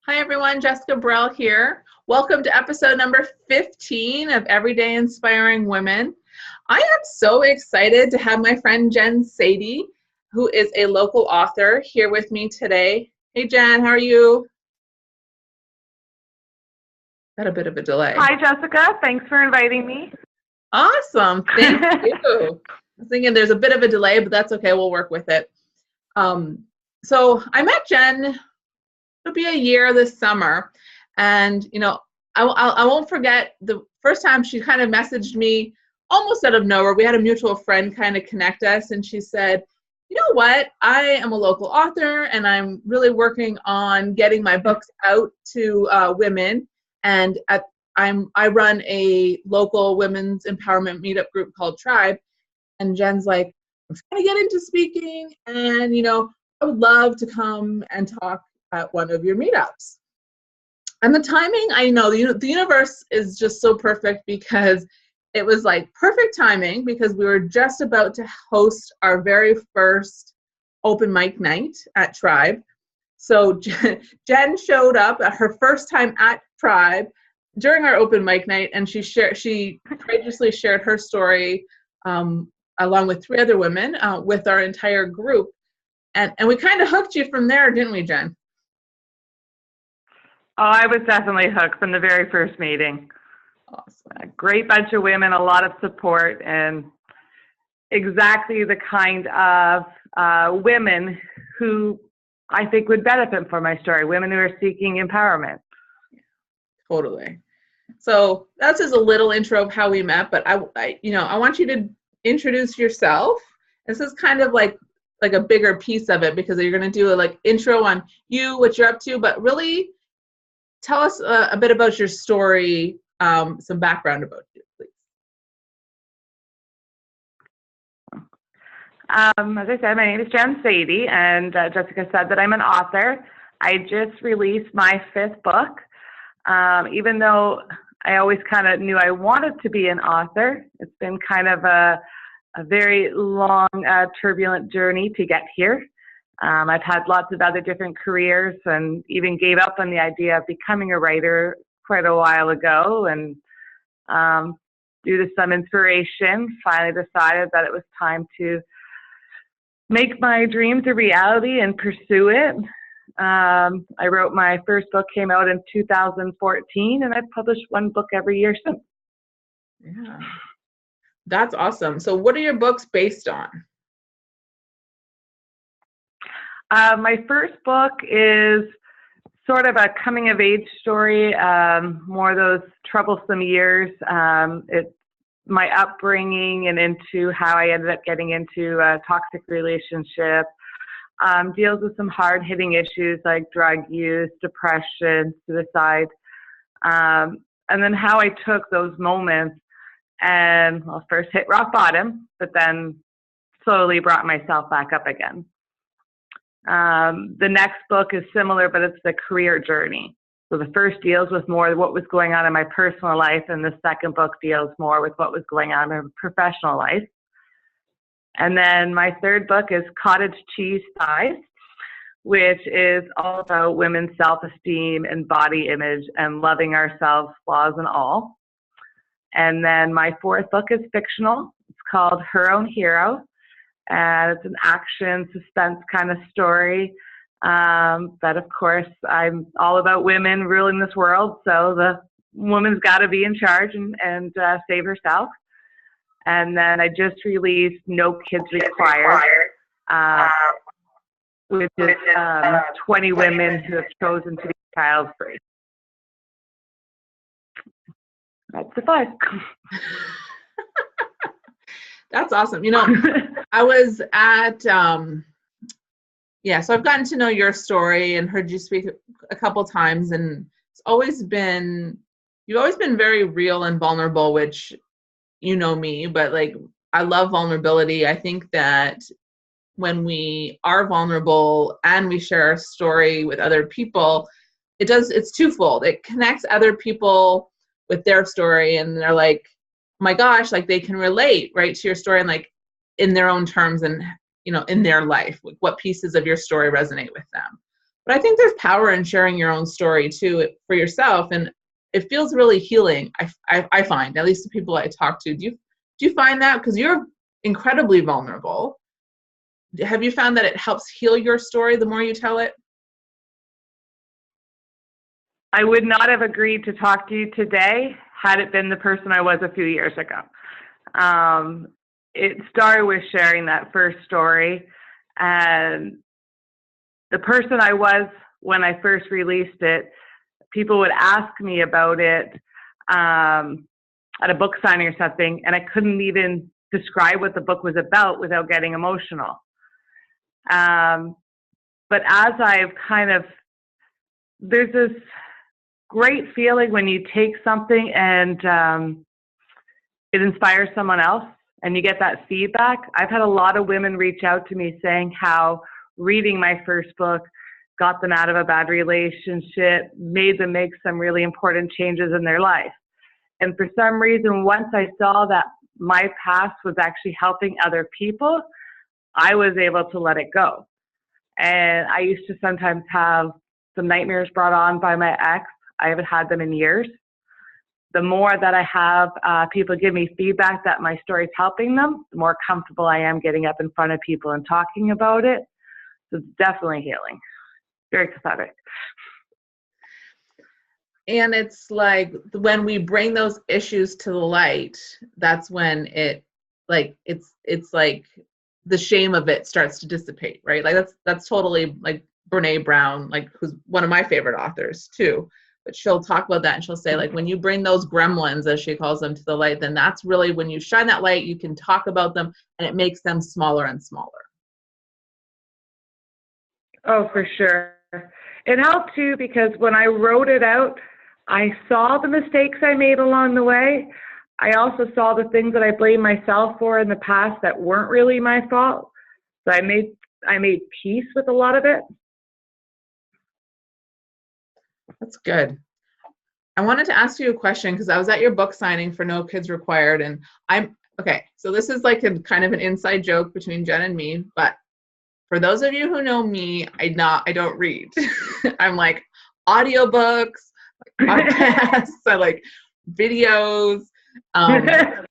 Hi everyone, Jessica Burrell here. Welcome to episode number 15 of Everyday Inspiring Women. I am so excited to have my friend Jenn Sadai, who is a local author, here with me today. Hey Jen, how are you? Got a bit of a delay. Hi Jessica, thanks for inviting me. Awesome, thank you. I was thinking there's a bit of a delay, but that's okay, we'll work with it. So I met Jen, it'll be a year this summer, and I won't forget the first time she kind of messaged me almost out of nowhere. We had a mutual friend kind of connect us, and she said, you know what, I am a local author and I'm really working on getting my books out to women, and I run a local women's empowerment meetup group called Tribe. And Jen's like, I'm trying to get into speaking, and I would love to come and talk at one of your meetups. And the timing, I know the universe is just so perfect, because it was like perfect timing, because we were just about to host our very first open mic night at Tribe. So Jen showed up at her first time at Tribe during our open mic night, and she courageously shared her story along with 3 other women with our entire group. And we kind of hooked you from there, didn't we, Jen? Oh, I was definitely hooked from the very first meeting. Awesome. A great bunch of women, a lot of support, and exactly the kind of women who I think would benefit from my story, women who are seeking empowerment. Totally. So that's just a little intro of how we met, but I want you to introduce yourself. This is kind of like a bigger piece of it, because you're going to do a intro on you, what you're up to, but really tell us a bit about your story, some background about you, please. As I said, my name is Jenn Sadai, and Jessica said that I'm an author. I just released my 5th book. Even though I always kind of knew I wanted to be an author, it's been kind of a very long, turbulent journey to get here. I've had lots of other different careers, and even gave up on the idea of becoming a writer quite a while ago, and due to some inspiration, finally decided that it was time to make my dreams a reality and pursue it. I wrote my first book, came out in 2014, and I've published 1 book every year since. Yeah, that's awesome. So what are your books based on? My first book is sort of a coming of age story, more those troublesome years. It's my upbringing and into how I ended up getting into a toxic relationship. Deals with some hard-hitting issues like drug use, depression, suicide, and then how I took those moments and, well, first hit rock bottom, but then slowly brought myself back up again. The next book is similar, but it's the career journey. So the first deals with more what was going on in my personal life, and the second book deals more with what was going on in my professional life. And then my third book is Cottage Cheese Thighs, which is all about women's self-esteem and body image and loving ourselves, flaws and all. And then my 4th book is fictional. It's called Her Own Hero. And it's an action suspense kind of story. But of course, I'm all about women ruling this world. So the woman's got to be in charge and save herself. And then I just released No Kids Required, which is 20 women who have chosen to be child-free. That's the 5. That's awesome. I was at, so I've gotten to know your story and heard you speak a couple times, and you've always been very real and vulnerable, which, me, but I love vulnerability. I think that when we are vulnerable and we share our story with other people, it's twofold. It connects other people with their story, and they're like, oh my gosh, they can relate right to your story, and in their own terms, and in their life, what pieces of your story resonate with them. But I think there's power in sharing your own story too for yourself, and it feels really healing. I find, at least the people I talk to. Do you find that, because you're incredibly vulnerable? Have you found that it helps heal your story the more you tell it? I would not have agreed to talk to you today had it been the person I was a few years ago. It started with sharing that first story, and the person I was when I first released it, people would ask me about it at a book signing or something, and I couldn't even describe what the book was about without getting emotional. But as I've there's this great feeling when you take something and it inspires someone else and you get that feedback. I've had a lot of women reach out to me saying how reading my first book got them out of a bad relationship, made them make some really important changes in their life. And for some reason, once I saw that my past was actually helping other people, I was able to let it go. And I used to sometimes have some nightmares brought on by my ex. I haven't had them in years. The more that I have people give me feedback that my story is helping them, the more comfortable I am getting up in front of people and talking about it. So it's definitely healing. Very cathartic. And it's like when we bring those issues to the light, that's when it's like the shame of it starts to dissipate, right? Like that's totally like Brene Brown, like who's one of my favorite authors too. But she'll talk about that and she'll say, like, when you bring those gremlins, as she calls them, to the light, then that's really when you shine that light, you can talk about them and it makes them smaller and smaller. Oh, for sure. It helped too, because when I wrote it out, I saw the mistakes I made along the way. I also saw the things that I blamed myself for in the past that weren't really my fault. So I made peace with a lot of it. That's good. I wanted to ask you a question because I was at your book signing for No Kids Required, and so this is like a kind of an inside joke between Jen and me, but for those of you who know me, I don't read. I'm like audiobooks, like podcasts, I like videos. And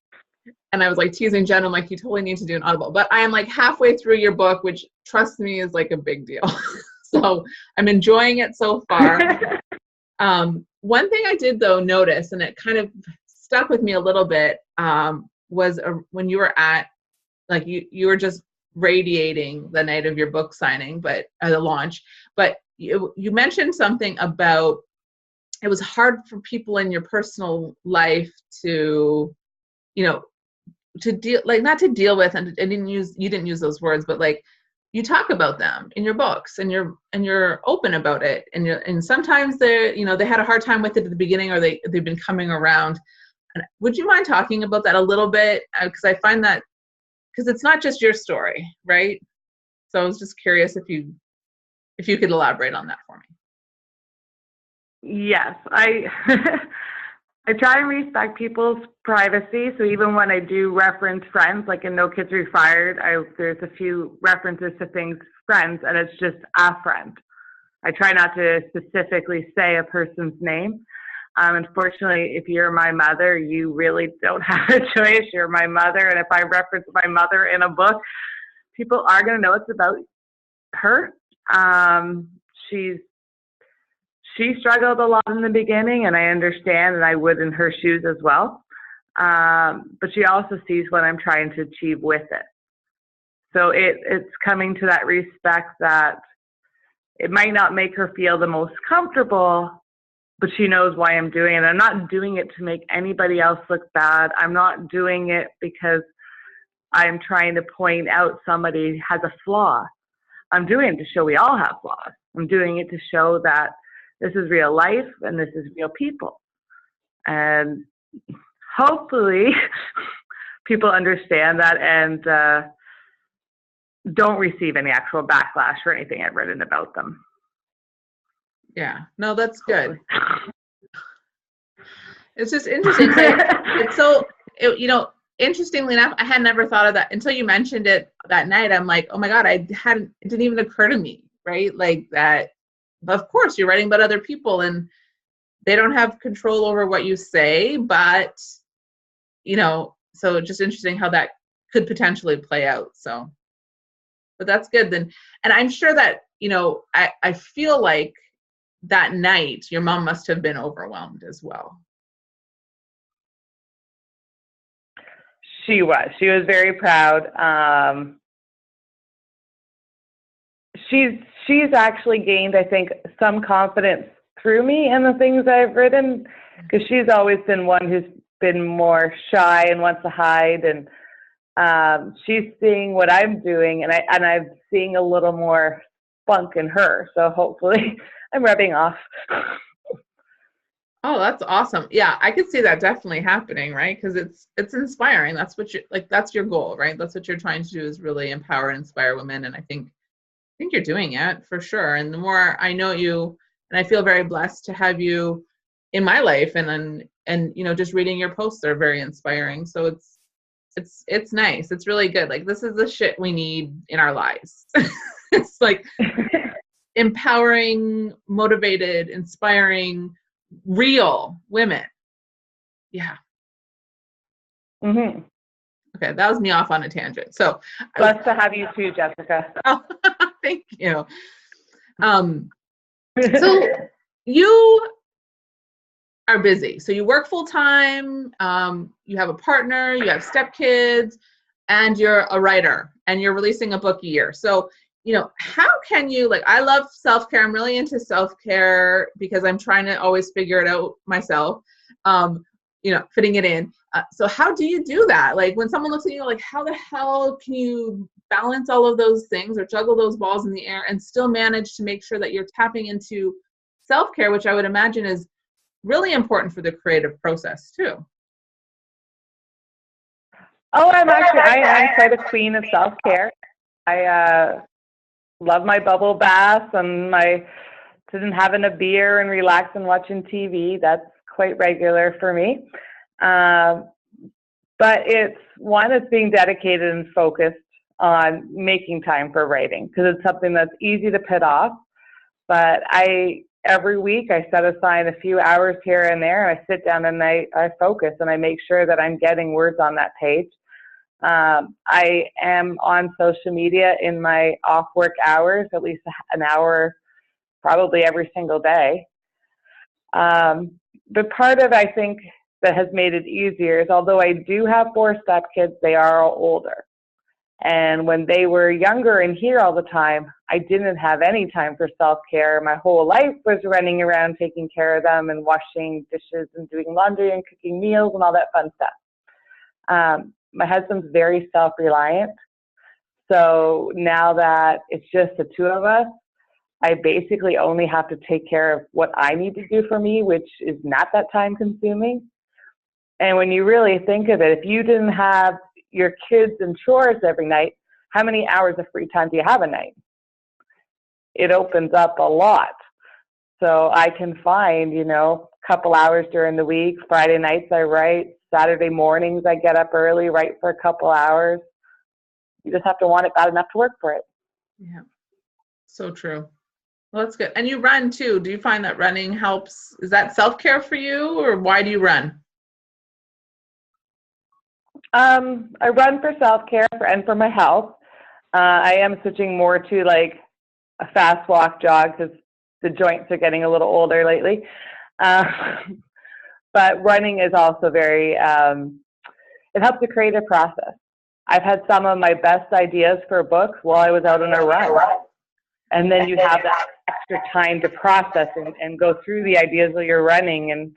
I was like teasing Jen, I'm like, you totally need to do an Audible. But I am like halfway through your book, which trust me is like a big deal. So I'm enjoying it so far. One thing I did though notice, and it kind of stuck with me a little bit, was when you were at, like you were just radiating the night of your book signing, but at the launch. But you mentioned something about it was hard for people in your personal life to, to deal, like not to deal with, and you didn't use those words, but like you talk about them in your books and you're open about it, and sometimes they had a hard time with it at the beginning, or they've been coming around. And would you mind talking about that a little bit? Because I find that, because it's not just your story, right? So I was just curious if you could elaborate on that for me. Yes, I try and respect people's privacy. So even when I do reference friends, like in No Kids Required, there's a few references to things friends, and it's just a friend. I try not to specifically say a person's name. Unfortunately, if you're my mother, you really don't have a choice. You're my mother, and if I reference my mother in a book, people are going to know it's about her. She struggled a lot in the beginning, and I understand, and I would in her shoes as well. But she also sees what I'm trying to achieve with it. So it's coming to that respect that it might not make her feel the most comfortable, but she knows why I'm doing it. I'm not doing it to make anybody else look bad. I'm not doing it because I'm trying to point out somebody has a flaw. I'm doing it to show we all have flaws. I'm doing it to show that this is real life and this is real people. And hopefully people understand that and don't receive any actual backlash for anything I've written about them. Yeah, no, that's good. It's just interesting. It's so, interestingly enough, I had never thought of that until you mentioned it that night. I'm like, oh my God, it didn't even occur to me, right? Like that of course you're writing about other people and they don't have control over what you say, but so just interesting how that could potentially play out. So, but that's good then. And I'm sure that, I feel like that night your mom must have been overwhelmed as well. She was very proud. She's actually gained, I think, some confidence through me and the things I've written, because she's always been one who's been more shy and wants to hide, and she's seeing what I'm doing, and I'm seeing a little more spunk in her. So hopefully, I'm rubbing off. Oh, that's awesome. Yeah, I could see that definitely happening, right? Because it's inspiring. That's what that's your goal, right? That's what you're trying to do, is really empower and inspire women. And I think you're doing it for sure. And the more I know you, and I feel very blessed to have you in my life, and just reading your posts are very inspiring. So it's nice. It's really good. Like, this is the shit we need in our lives. It's like empowering, motivated, inspiring, real women. Yeah. Mm-hmm. Okay, that was me off on a tangent. So blessed to have you too, Jessica. Oh, thank you. So you are busy. So you work full time. You have a partner. You have stepkids, and you're a writer, and you're releasing a book a year. So how can you, like, I love self-care. I'm really into self-care because I'm trying to always figure it out myself, fitting it in. So how do you do that? Like, when someone looks at you, like, how the hell can you balance all of those things or juggle those balls in the air and still manage to make sure that you're tapping into self-care, which I would imagine is really important for the creative process too? Oh, I'm quite a queen of self-care. I love my bubble bath and my sitting having a beer and relaxing watching TV. That's quite regular for me. But it's being dedicated and focused on making time for writing, because it's something that's easy to put off. But every week I set aside a few hours here and there, and I sit down and I focus and I make sure that I'm getting words on that page. I am on social media in my off work hours, at least an hour, probably every single day. But part of, I think, that has made it easier is, although I do have 4 stepkids, they are all older. And when they were younger and here all the time, I didn't have any time for self-care. My whole life was running around taking care of them and washing dishes and doing laundry and cooking meals and all that fun stuff. My husband's very self-reliant. So now that it's just the 2 of us, I basically only have to take care of what I need to do for me, which is not that time consuming. And when you really think of it, if you didn't have your kids and chores every night, how many hours of free time do you have a night? It opens up a lot. So I can find, a couple hours during the week. Friday nights I write. Saturday mornings I get up early, write for a couple hours. You just have to want it bad enough to work for it. Yeah, so true. Well, that's good. And you run too. Do you find that running helps? Is that self-care for you, or why do you run? I run for self-care and for my health. I am switching more to like a fast walk jog because the joints are getting a little older lately. But running is also very, it helps the creative process. I've had some of my best ideas for books while I was out on a run. And then you have that extra time to process and go through the ideas while you're running and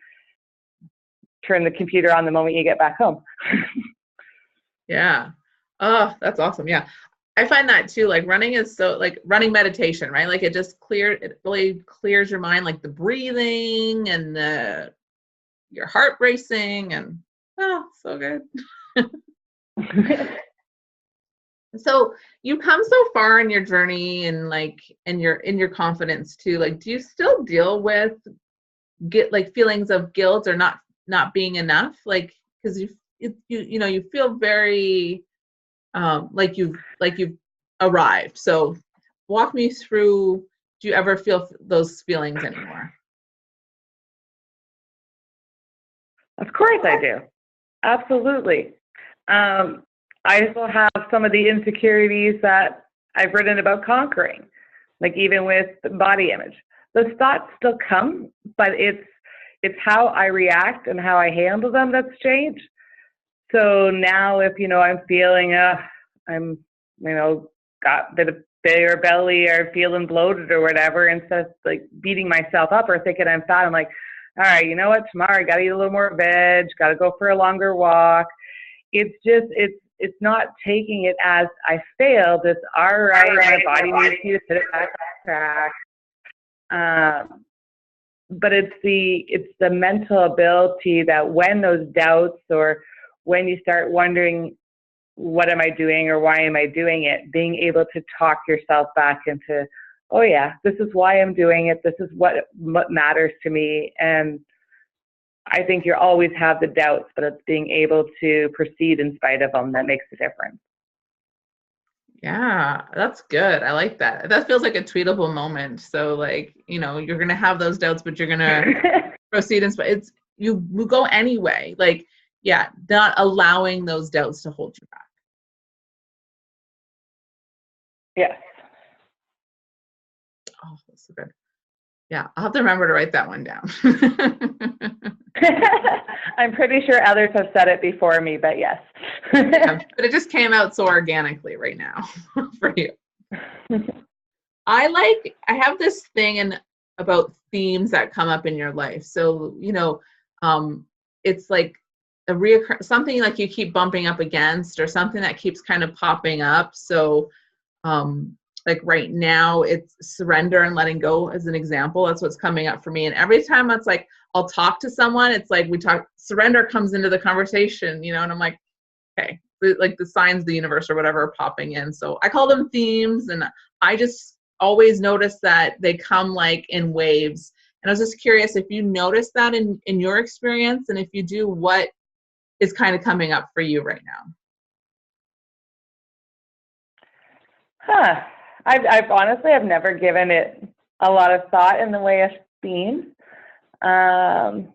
turn the computer on the moment you get back home. Yeah. Oh, that's awesome. Yeah. I find that too, like running is so, like running meditation, right? Like it really clears your mind, like the breathing and your heart racing, and so good. So you come so far in your journey and in your confidence too. Like, do you still deal with feelings of guilt or not being enough? Like, because you feel very like you've arrived. So walk me through do you ever feel those feelings anymore? Of course I do. Absolutely. I still have some of the insecurities that I've written about conquering, like even with body image. Those thoughts still come, but it's how I react and how I handle them that's changed. So now if, I'm feeling, I'm, got a bit of bigger belly or feeling bloated or whatever, instead of like beating myself up or thinking I'm fat, I'm like, all right, you know what, tomorrow I got to eat a little more veg, got to go for a longer walk. It's just, it's not taking it as I failed. It's all right, my body needs you to put it back on track. But it's the mental ability that when those doubts or when you start wondering, what am I doing or why am I doing it, being able to talk yourself back into, oh yeah, this is why I'm doing it. This is what matters to me. And I think you always have the doubts, but it's being able to proceed in spite of them that makes a difference. Yeah, that's good. I like that. That feels like a tweetable moment. So like, you're going to have those doubts, but you're going to proceed in spite. You go anyway. Like, yeah, not allowing those doubts to hold you back. Yes. Oh, that's so good. Yeah, I'll have to remember to write that one down. I'm pretty sure others have said it before me, but yes. Yeah, but it just came out so organically right now for you. I have this thing about themes that come up in your life. So, it's like something like you keep bumping up against or something that keeps kind of popping up. So, like right now it's surrender and letting go as an example. That's what's coming up for me. And every time it's like, I'll talk to someone, it's like surrender comes into the conversation, and I'm like, okay, like the signs of the universe or whatever are popping in. So I call them themes, and I just always notice that they come like in waves. And I was just curious if you noticed that in your experience, and if you do, what is kind of coming up for you right now? I've honestly, I've never given it a lot of thought in the way of themes. The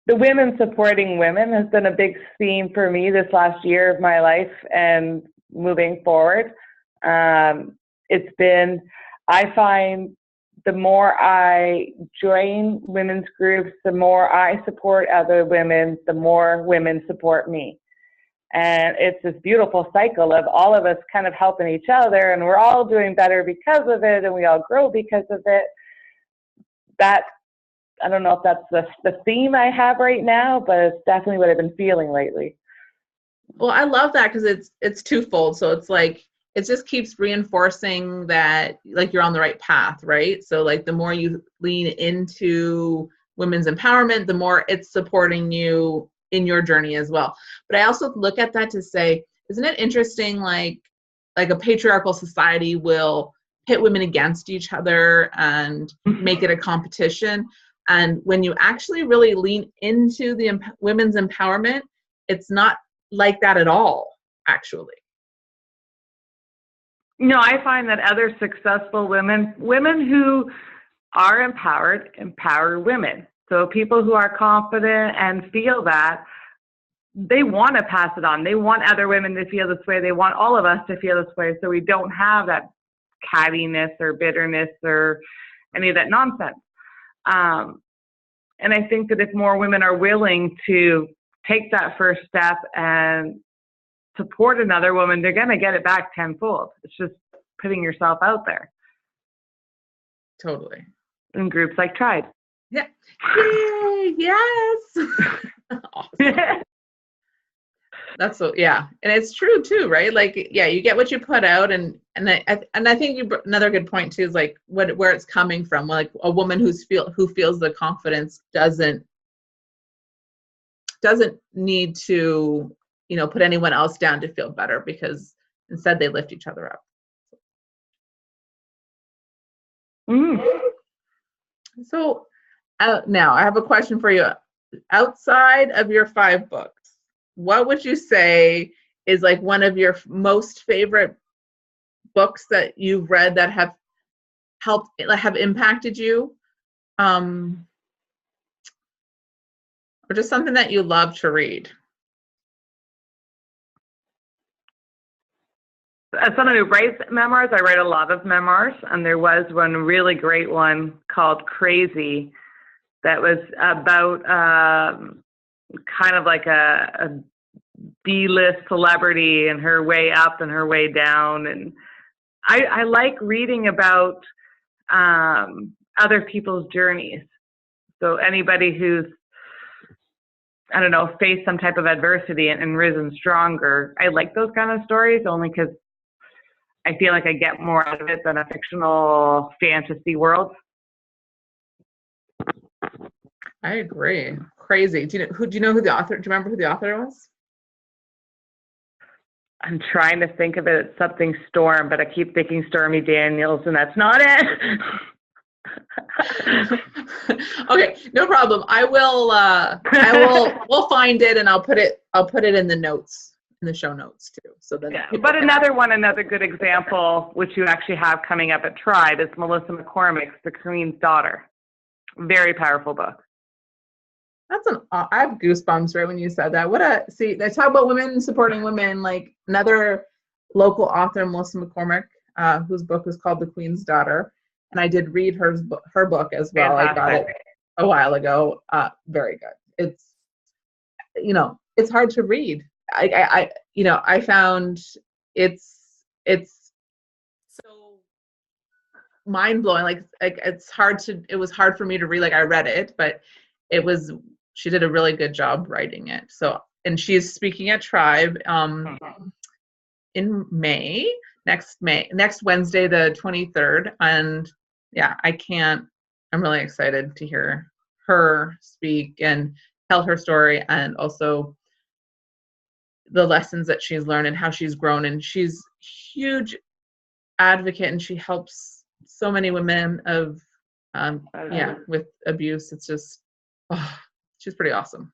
women supporting women has been a big theme for me this last year of my life and moving forward. It's been, I find the more I join women's groups, the more I support other women, the more women support me. And it's this beautiful cycle of all of us kind of helping each other, and we're all doing better because of it, and we all grow because of it. That, I don't know if that's the theme I have right now, but it's definitely what I've been feeling lately. Well, I love that because it's twofold. So it's like, it just keeps reinforcing that like you're on the right path, right? So like the more you lean into women's empowerment, the more it's supporting you in your journey as well. But I also look at that to say, isn't it interesting, like a patriarchal society will pit women against each other and make it a competition. And when you actually really lean into the women's empowerment, it's not like that at all, actually. I find that other successful women who are empowered, empower women. So people who are confident and feel that, they want to pass it on. They want other women to feel this way. They want all of us to feel this way, so we don't have that cattiness or bitterness or any of that nonsense. And I think that if more women are willing to take that first step and support another woman, they're going to get it back tenfold. It's just putting yourself out there. Totally. In groups like Tribe. Yeah. Yay, yes. Awesome. That's so, yeah. And it's true too, right? Like, yeah, you get what you put out, and I think another good point too is like where it's coming from. Like a woman who feels the confidence doesn't need to, put anyone else down to feel better, because instead they lift each other up. So now I have a question for you. Outside of your 5 books, what would you say is like one of your most favorite books that you've read that have have impacted you? Or just something that you love to read? As someone who writes memoirs, I write a lot of memoirs, and there was one really great one called Crazy that was about kind of like a B-list celebrity and her way up and her way down. And I like reading about other people's journeys. So anybody who's, I don't know, faced some type of adversity and risen stronger, I like those kind of stories only because I feel like I get more out of it than a fictional fantasy world. I agree. Crazy. Do you know who the author? Do you remember who the author was? I'm trying to think of it as something Storm, but I keep thinking Stormy Daniels, and that's not it. Okay, no problem. We'll find it, and I'll put it in the notes, in the show notes too. So then, yeah. But another good example, which you actually have coming up at Tribe, is Melissa McCormick's The Queen's Daughter. Very powerful book. I have goosebumps right when you said that. See, I talk about women supporting women, like another local author, Melissa McCormick, whose book is called The Queen's Daughter. And I did read her book as well. Fantastic. I got it a while ago. Very good. It's, it's hard to read. I found it's so mind blowing. Like it was hard for me to read. Like I read it, but she did a really good job writing it. So, and she's speaking at Tribe in next Wednesday, the 23rd. And yeah, I'm really excited to hear her speak and tell her story, and also the lessons that she's learned and how she's grown. And she's a huge advocate, and she helps so many women with abuse. It's just, she's pretty awesome.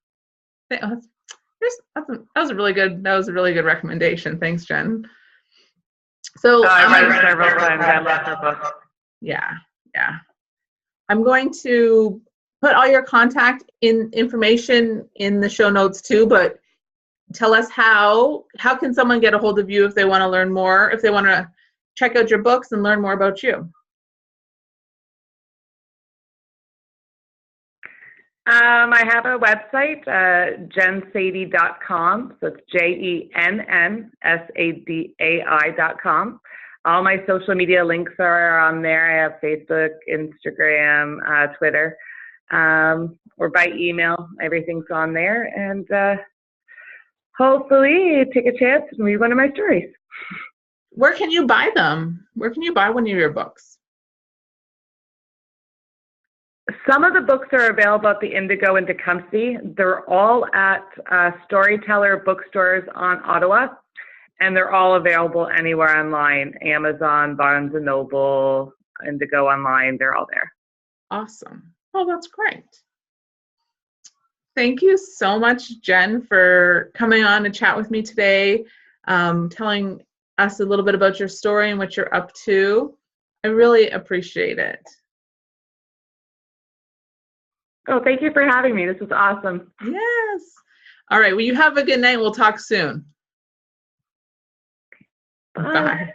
That was a really good recommendation. Thanks, Jen. So I read it several times. I love her book. Yeah. I'm going to put all your contact information in the show notes too, but tell us how can someone get a hold of you if they want to learn more, if they want to check out your books and learn more about you? I have a website, jennsadai.com. So it's JENNSADAI.com. All my social media links are on there. I have Facebook, Instagram, Twitter, or by email. Everything's on there. And hopefully take a chance and read one of my stories. Where can you buy them? Where can you buy one of your books? Some of the books are available at the Indigo in Tecumseh. They're all at Storyteller bookstores on Ottawa, and they're all available anywhere online. Amazon, Barnes & Noble, Indigo online, they're all there. Awesome. Oh, that's great. Thank you so much, Jen, for coming on to chat with me today, telling us a little bit about your story and what you're up to. I really appreciate it. Oh, thank you for having me. This was awesome. Yes. All right. Well, you have a good night. We'll talk soon. Bye. Bye.